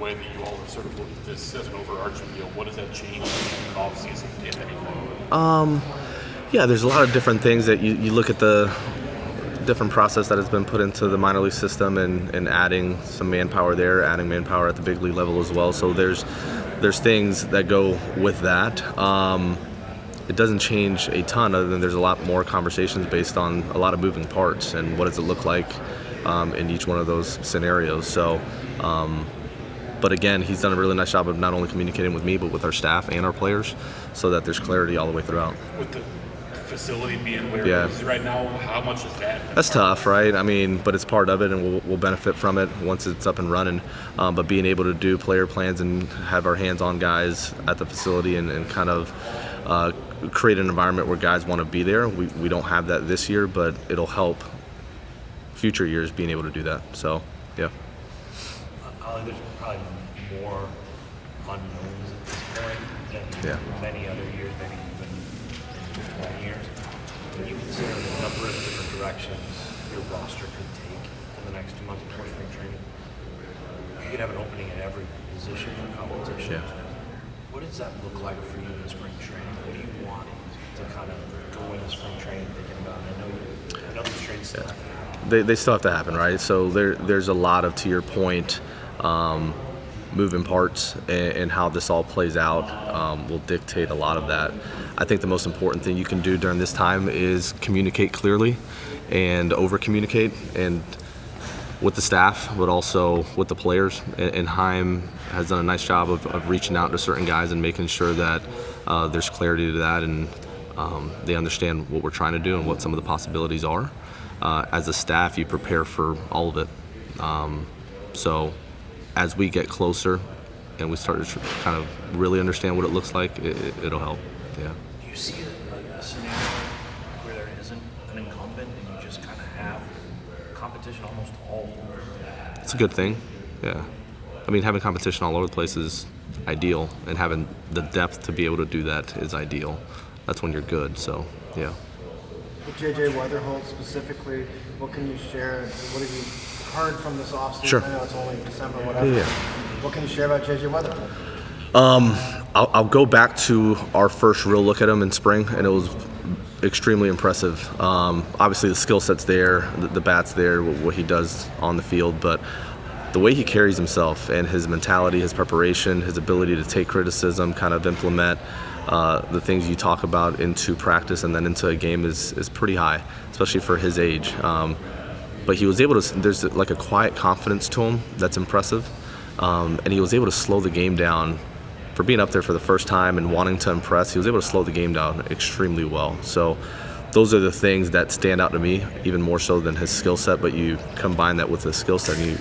way that you all have sort of looked at this as an overarching deal. What does that change in the offseason, if anything? Yeah, there's a lot of different things that you look at the different process that has been put into the minor league system and adding some manpower there, adding manpower at the big league level as well. So there's things that go with that. It doesn't change a ton other than there's a lot more conversations based on a lot of moving parts and what does it look like in each one of those scenarios. So, but again, he's done a really nice job of not only communicating with me but with our staff and our players so that there's clarity all the way throughout. With the facility being where Yeah. it is right now, how much is that? That's tough, right? I mean, but it's part of it, and we'll benefit from it once it's up and running. But being able to do player plans and have our hands-on guys at the facility and kind of create an environment where guys want to be there. We don't have that this year, but it'll help future years being able to do that. So, yeah. There's probably more unknowns at this point than many other years, maybe even in 20 years. When you consider the number of different directions your roster could take in the next 2 months before spring training, you could have an opening at every position or competition. Yeah. What does that look like for you in spring training? What do you want to kind of go into spring training thinking about? I know these trades still have to happen. They still have to happen, right? So there's a lot of, to your point, moving parts, and how this all plays out will dictate a lot of that. I think the most important thing you can do during this time is communicate clearly and over-communicate, and with the staff, but also with the players. And Chaim has done a nice job of reaching out to certain guys and making sure that there's clarity to that, and they understand what we're trying to do and what some of the possibilities are. As a staff, you prepare for all of it. So as we get closer and we start to kind of really understand what it looks like, it'll help. Yeah. Do you see a scenario where there isn't an incumbent and you just kind of have competition almost all over? It's a good thing, yeah. I mean, having competition all over the place is ideal, and having the depth to be able to do that is ideal. That's when you're good, so, yeah. With J.J. Weatherholt specifically, what can you share? What have you heard from this offseason? Sure. I know it's only December, whatever. Yeah. What can you share about J.J. Weatherholt? I'll go back to our first real look at him in spring, and it was extremely impressive. Obviously, the skill set's there, the bat's there, what he does on the field, but the way he carries himself and his mentality, his preparation, his ability to take criticism, kind of implement the things you talk about into practice and then into a game is pretty high, especially for his age. But he was able to, there's like a quiet confidence to him that's impressive. And he was able to slow the game down for being up there for the first time and wanting to impress. He was able to slow the game down extremely well. So those are the things that stand out to me, even more so than his skill set. But you combine that with his skill set, and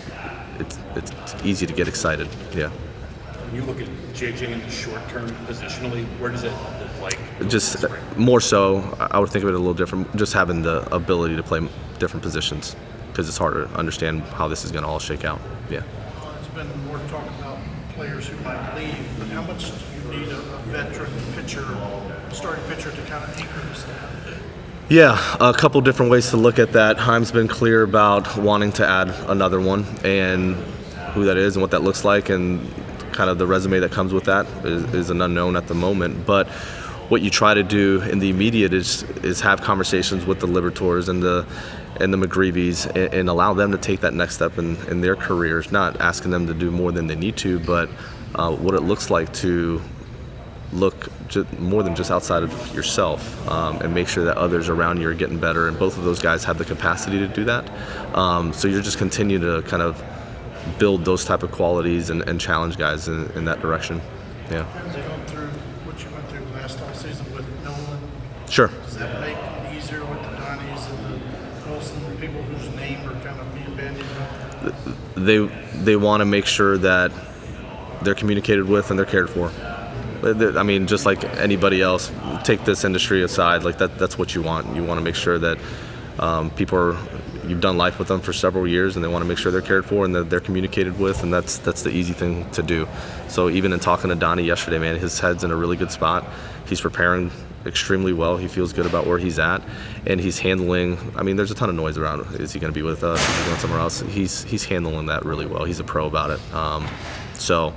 it's easy to get excited. Yeah. When you look at JJ in the short term positionally, where does it look like? Just more so, I would think of it a little different. Just having the ability to play different positions, because it's harder to understand how this is going to all shake out. Yeah. There's been more talk about players who might leave, but how much do you need a veteran pitcher, starting pitcher, to kind of anchor the staff? Yeah, a couple different ways to look at that. Chaim's been clear about wanting to add another one, and who that is and what that looks like, and kind of the resume that comes with that is an unknown at the moment. But what you try to do in the immediate is have conversations with the Liberators and the McGreeveys and allow them to take that next step in their careers, not asking them to do more than they need to, but what it looks like to look more than just outside of yourself, and make sure that others around you are getting better, and both of those guys have the capacity to do that. So you're just continuing to kind of build those type of qualities and challenge guys in that direction. Yeah. As you go through what you went through last offseason with Nolan, Sure. does that make it easier with the Donnies and the Olsen, people whose name are kind of being bandied around? They want to make sure that they're communicated with and they're cared for. I mean, just like anybody else, take this industry aside, like that's what you want. You want to make sure that you've done life with them for several years, and they want to make sure they're cared for and that they're communicated with, and that's the easy thing to do. So even in talking to Donnie yesterday, man, his head's in a really good spot. He's preparing extremely well. He feels good about where he's at, and he's handling. I mean, there's a ton of noise around. Is he going to be with us? Is he going somewhere else? He's handling that really well. He's a pro about it. So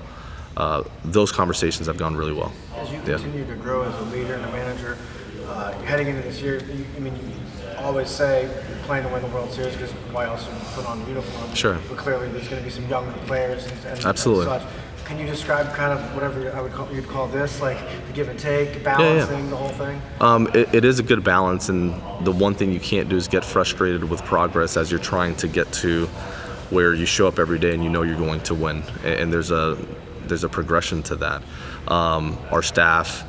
those conversations have gone really well. As you continue to grow as a leader and a manager, heading into this year, you always say you're playing to win the World Series because why else would you put on a uniform? Sure. But clearly there's going to be some young players and Absolutely. such. Can you describe kind of whatever you'd call this, like the give and take, balancing the whole thing? It is a good balance, and the one thing you can't do is get frustrated with progress as you're trying to get to where you show up every day and you know you're going to win. And there's a progression to that. Our staff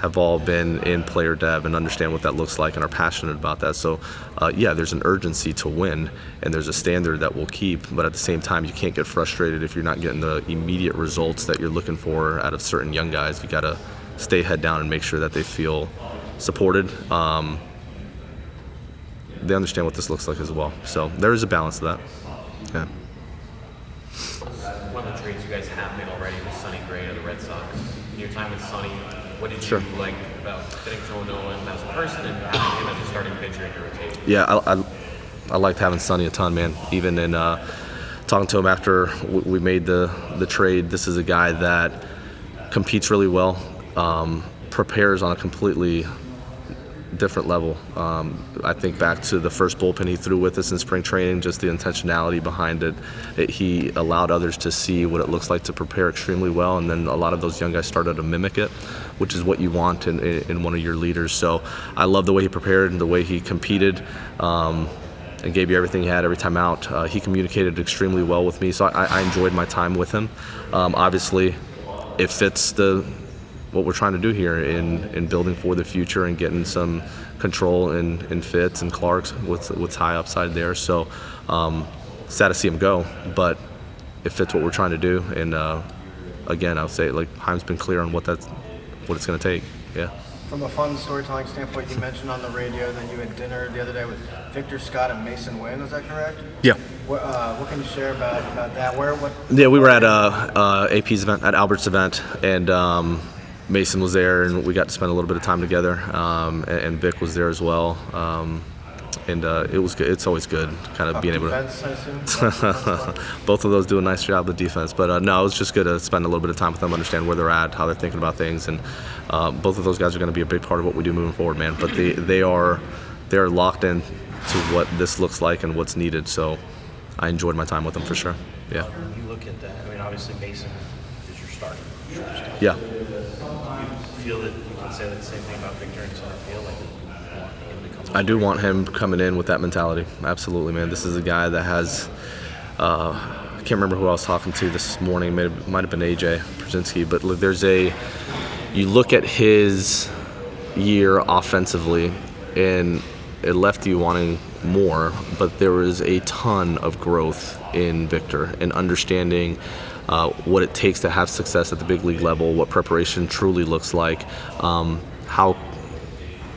have all been in player dev and understand what that looks like and are passionate about that. So there's an urgency to win, and there's a standard that we'll keep, but at the same time you can't get frustrated if you're not getting the immediate results that you're looking for out of certain young guys. You got to stay head down and make sure that they feel supported. They understand what this looks like as well. So there is a balance to that. Yeah. One of the trades you guys have made already was Sonny Gray of the Red Sox. In your time with Sonny, what did you like about getting to know him as a person and having him as a starting pitcher in your rotation? Yeah, I liked having Sonny a ton, man. Even in talking to him after we made the trade, this is a guy that competes really well, prepares on a completely different level. I think back to the first bullpen he threw with us in spring training, just the intentionality behind it. He allowed others to see what it looks like to prepare extremely well, and then a lot of those young guys started to mimic it, which is what you want in one of your leaders. So I love the way he prepared and the way he competed, and gave you everything he had every time out. He communicated extremely well with me, so I enjoyed my time with him. Obviously, it fits what we're trying to do here in building for the future and getting some control in Fitz and Clark's with high upside there. So sad to see him go, but it fits what we're trying to do. And again, I'll say Chaim's been clear on what it's going to take. Yeah. From a fun storytelling standpoint, you mentioned on the radio that you had dinner the other day with Victor Scott and Mason Wynn. Is that correct? Yeah. What can you share about that? Yeah, we were at AP's event, at Albert's event, and Mason was there, and we got to spend a little bit of time together. And Vic was there as well. And it was good. It's always good, kind of being able defense, to. Both of those do a nice job with defense, but no, it was just good to spend a little bit of time with them, understand where they're at, how they're thinking about things, and both of those guys are going to be a big part of what we do moving forward, man. But they're locked in to what this looks like and what's needed. So I enjoyed my time with them for sure. Yeah. When you look at that, I mean, obviously Mason is your starting shortstop. Yeah. Do you feel that you can say the same thing about Victor in center field? Like, you want him to come I do want him coming in with that mentality. Absolutely, man. This is a guy that has, I can't remember who I was talking to this morning. It might have been AJ Brzezinski. But look, you look at his year offensively, and it left you wanting more. But there was a ton of growth in Victor and understanding what it takes to have success at the big league level, what preparation truly looks like, how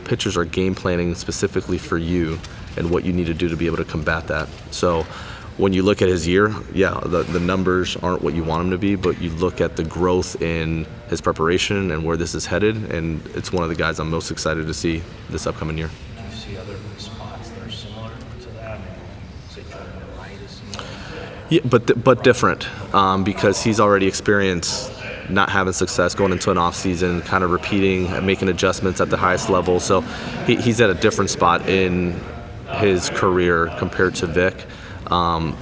pitchers are game planning specifically for you and what you need to do to be able to combat that. So when you look at his year, the numbers aren't what you want them to be, but you look at the growth in his preparation and where this is headed, and it's one of the guys I'm most excited to see this upcoming year. Do you see other spots that are similar to that? I mean, say Jordan Wright is similar. Yeah, but different, because he's already experienced not having success going into an off season, kind of repeating and making adjustments at the highest level. So he's at a different spot in his career compared to Vic. I'm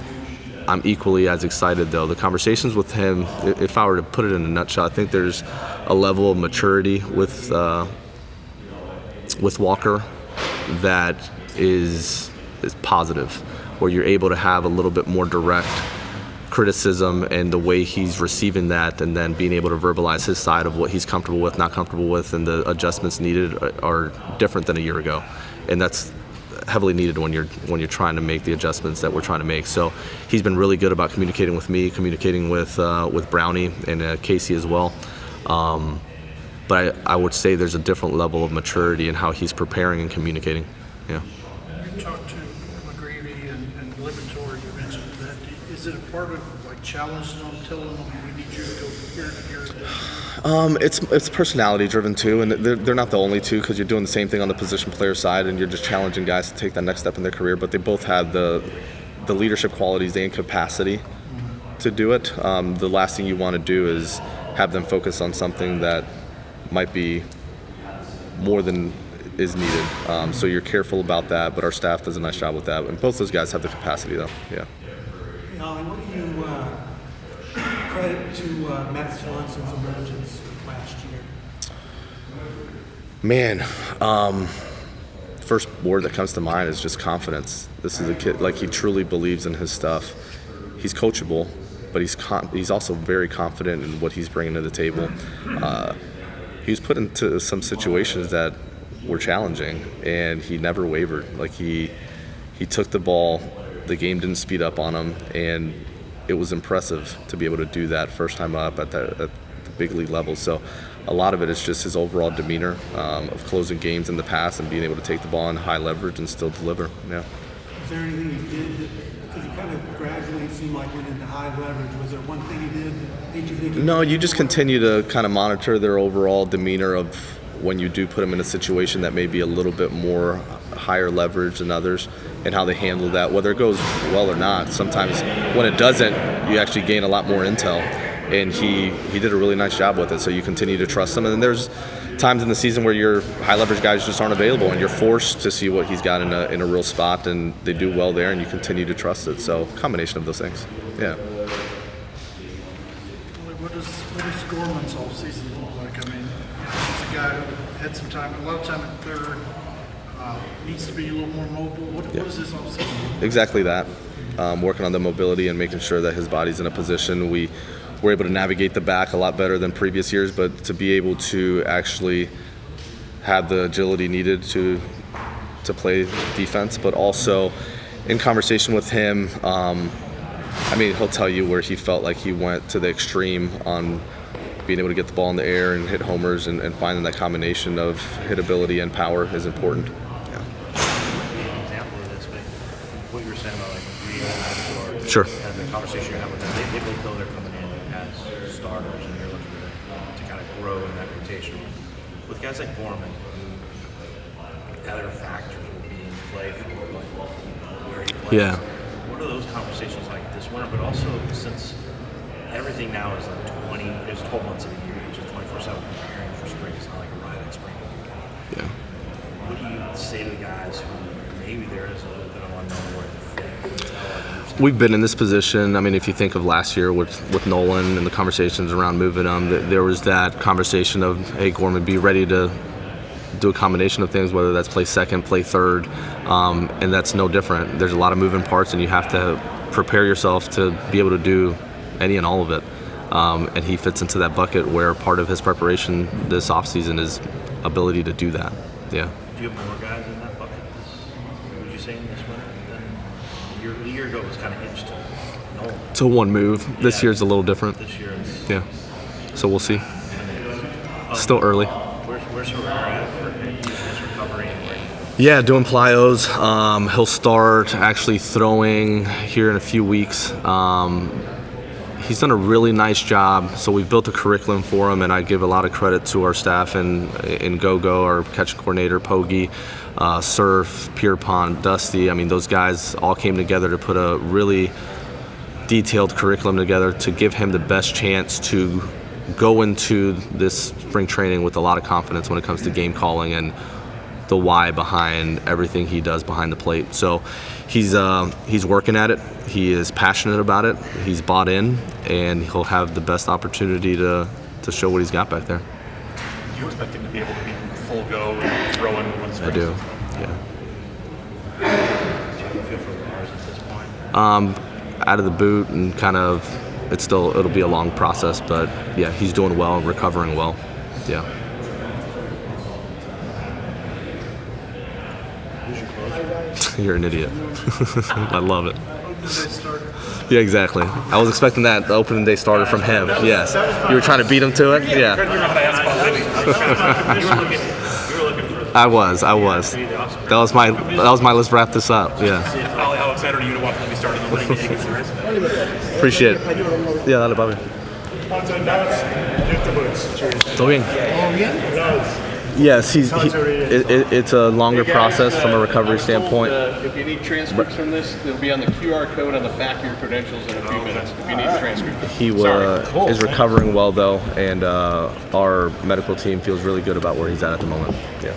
equally as excited though. The conversations with him, if I were to put it in a nutshell, I think there's a level of maturity with Walker that is positive, where you're able to have a little bit more direct criticism and the way he's receiving that, and then being able to verbalize his side of what he's comfortable with, not comfortable with, and the adjustments needed are different than a year ago. And that's heavily needed when you're trying to make the adjustments that we're trying to make. So he's been really good about communicating with me, communicating with Brownie and Casey as well. But I would say there's a different level of maturity in how he's preparing and communicating. Yeah. You talked to McGreevy and Lipitor, you mentioned that. Is it a part of challenging them, telling them we need you to go from here to here to there? It's personality driven too, and they're not the only two, because you're doing the same thing on the position player side, and you're just challenging guys to take that next step in their career. But they both have the leadership qualities and capacity to do it. The last thing you want to do is have them focus on something that might be more than is needed. So you're careful about that, but our staff does a nice job with that. And both those guys have the capacity, though. Yeah. Ollie, what do you credit to Matt Swanson's emergence last year? Man, first word that comes to mind is just confidence. This is a kid, like, he truly believes in his stuff. He's coachable, but he's also very confident in what he's bringing to the table. He was put into some situations that were challenging, and he never wavered. Like, he took the ball, the game didn't speed up on him, and it was impressive to be able to do that first time up at the big league level. So a lot of it is just his overall demeanor of closing games in the past and being able to take the ball in high leverage and still deliver. Yeah. Is there anything he did, because he kind of gradually seemed like went into high leverage, was there one thing he did that made you think? No, you just continue to kind of monitor their overall demeanor of when you do put them in a situation that may be a little bit more higher leverage than others, and how they handle that, whether it goes well or not. Sometimes when it doesn't, you actually gain a lot more intel, and he did a really nice job with it, so you continue to trust him. And then there's times in the season where your high leverage guys just aren't available, and you're forced to see what he's got in a real spot, and they do well there, and you continue to trust it. So combination of those things. Yeah. What does Gorman's whole season look like? I mean, he's a guy who had some time, a lot of time at third, needs to be a little more mobile. What is his whole season look like? Exactly that. Working on the mobility and making sure that his body's in a position. We were able to navigate the back a lot better than previous years, but to be able to actually have the agility needed to play defense, but also in conversation with him, I mean, he'll tell you where he felt like he went to the extreme on being able to get the ball in the air and hit homers, and finding that combination of hitability and power is important. An example of this, but what you were saying about like Green or Sure. and the conversation you're having with them, they both know they're coming in as starters, and you're looking to kind of grow in that rotation. With guys like Gorman, who other factors will be in play for like where he plays. Yeah. What are those conversations like this winter? But also, since everything now is like 12 months of the year, which is 24/7 preparing for spring. It's not like a ride in spring. Yeah. What do you say to the guys who maybe there is a little bit of unknown where they fit? We've been in this position. I mean, if you think of last year with Nolan and the conversations around moving him, there was that conversation of, hey, Gorman, be ready to do a combination of things, whether that's play second, play third, and that's no different. There's a lot of moving parts, and you have to prepare yourself to be able to do any and all of it. And he fits into that bucket where part of his preparation this offseason is ability to do that. Yeah. Do you have more guys in that bucket? Would you say in this winter? A year ago it was kind of hinged to Nolan. To one move. This year's a little different. This year it's Yeah. So we'll see. Still early. where's Herrera at for his recovery and where? Yeah, doing plyos. He'll start actually throwing here in a few weeks. He's done a really nice job. So we've built a curriculum for him, and I give a lot of credit to our staff in Go-Go, our catching coordinator, Pogie, Surf, Pierpont, Dusty. I mean, those guys all came together to put a really detailed curriculum together to give him the best chance to go into this spring training with a lot of confidence when it comes to game calling and the why behind everything he does behind the plate. So he's working at it. He is passionate about it. He's bought in, and he'll have the best opportunity to show what he's got back there. Do you expect him to be able to be full go and throw in one spring? I do, yeah. Do you feel for Lars at this point? Out of the boot, and kind of, it'll be a long process, but yeah, he's doing well and recovering well. Yeah. You're an idiot. I love it. Yeah, exactly. I was expecting that, the opening day starter from him. Yes. You were trying to beat him to it? Yeah. I was. That was my let's wrap this up. Yeah. How excited are you to watch him be starting the winning game against the Reds? Appreciate it. Yeah, dale, papi. Todo bien. Yes, it's a longer Hey guys, process from a recovery I'm told, standpoint. if you need transcripts from this, they'll be on the QR code on the back of your credentials in a few minutes. If you need transcripts. He is recovering well though, and our medical team feels really good about where he's at the moment. Yeah.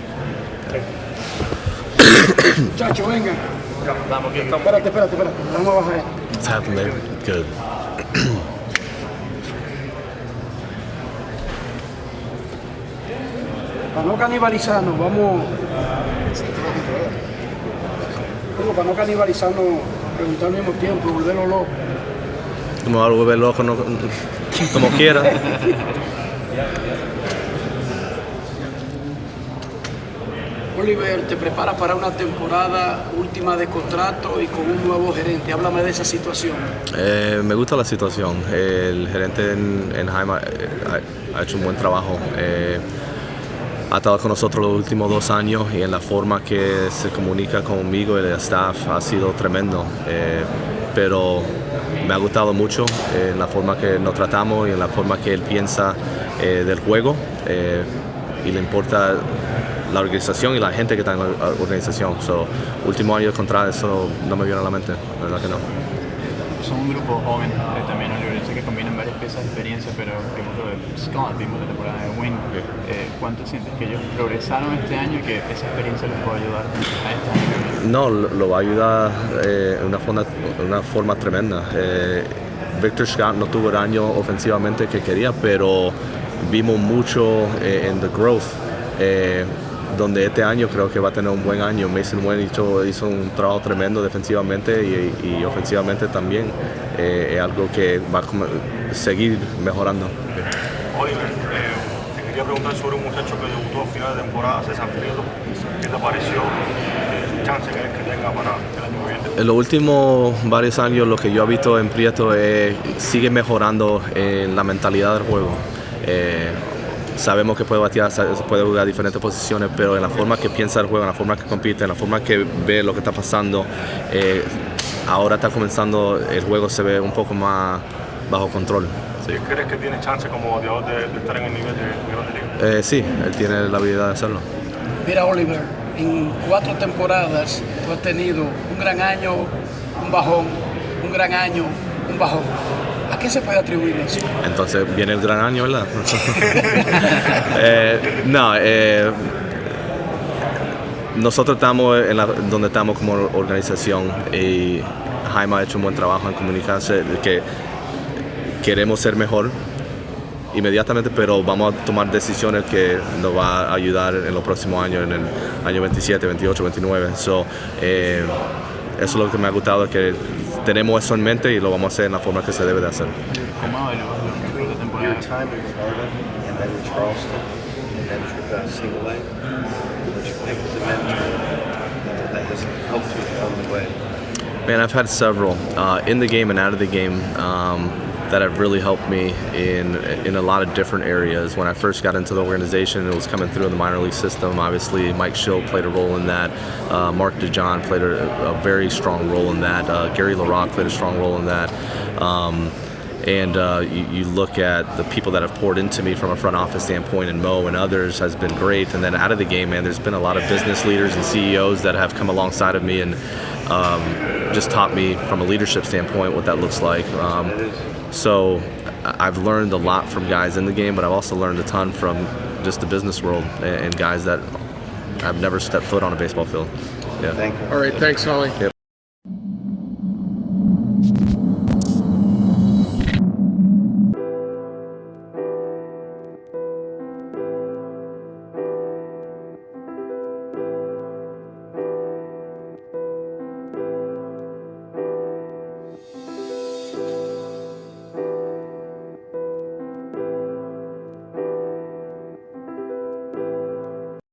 Muchacho, venga. Espérate. Vamos a bajar. What's happening, baby? Good. Para no canibalizarnos, vamos. Como para no canibalizarnos, preguntar al mismo tiempo, volverlo loco. Me va a volver loco, no, como quiera. Oliver, te preparas para una temporada última de contrato y con un nuevo gerente. Háblame de esa situación. Me gusta la situación. El gerente en Jaime ha hecho un buen trabajo. Ha estado con nosotros los últimos 2 años y en la forma que se comunica conmigo y el staff ha sido tremendo. Pero me ha gustado mucho en la forma que nos tratamos y en la forma que él piensa del juego y le importa la organización y la gente que está en la organización. Último año de contrato, eso no me viene a la mente, la verdad que no. Son un grupo joven, también Oliver, sé que combinan varias piezas de experiencia, pero vimos lo de Scott, vimos la temporada de Wynn. ¿Cuánto sientes que ellos progresaron este año y que esa experiencia les puede ayudar a este año? No, lo va a ayudar de una forma tremenda. Victor Scott no tuvo el año ofensivamente que quería, pero vimos mucho en the growth. Donde este año creo que va a tener un buen año. Mason Wynn hizo un trabajo tremendo defensivamente y ofensivamente también. Es algo que va a seguir mejorando. Oliver, te quería preguntar sobre un muchacho que debutó a final de temporada, César Prieto. ¿Qué te pareció? ¿Qué chance crees que tenga para el año que viene? En los últimos varios años lo que yo he visto en Prieto sigue mejorando en la mentalidad del juego. Sabemos que puede batear, puede jugar diferentes posiciones, pero en la forma que piensa el juego, en la forma que compite, en la forma que ve lo que está pasando, ahora está comenzando, el juego se ve un poco más bajo control. Sí. ¿Crees que tiene chance como bateador de estar en el nivel de Grande Liga? Sí, él tiene la habilidad de hacerlo. Mira, Oliver, en 4 temporadas tú has tenido un gran año, un bajón, un gran año, un bajón. ¿A qué se puede atribuir eso? Entonces viene el gran año, ¿verdad? Nosotros estamos donde estamos como organización y Jaime ha hecho un buen trabajo en comunicarse que queremos ser mejor inmediatamente, pero vamos a tomar decisiones que nos va a ayudar en los próximos años, en el año 27, 28, 29. Eso es lo que me ha gustado, que tenemos eso en mente y lo vamos a hacer en la forma que se debe de hacer. ¿Cómo evaluas la temporada? Your time in Florida and then in Charleston and then Single A, what you think is the mentor that has helped you along the way? Man, I've had several in the game and out of the game that have really helped me in a lot of different areas. When I first got into the organization, it was coming through in the minor league system. Obviously, Mike Schill played a role in that. Mark DeJohn played a very strong role in that. Gary LaRocque played a strong role in that. You look at the people that have poured into me from a front office standpoint, and Mo and others has been great. And then out of the game, man, there's been a lot of business leaders and CEOs that have come alongside of me and just taught me from a leadership standpoint what that looks like. So I've learned a lot from guys in the game, but I've also learned a ton from just the business world and guys that have never stepped foot on a baseball field. Yeah. All right, thanks, Sonny. Yep.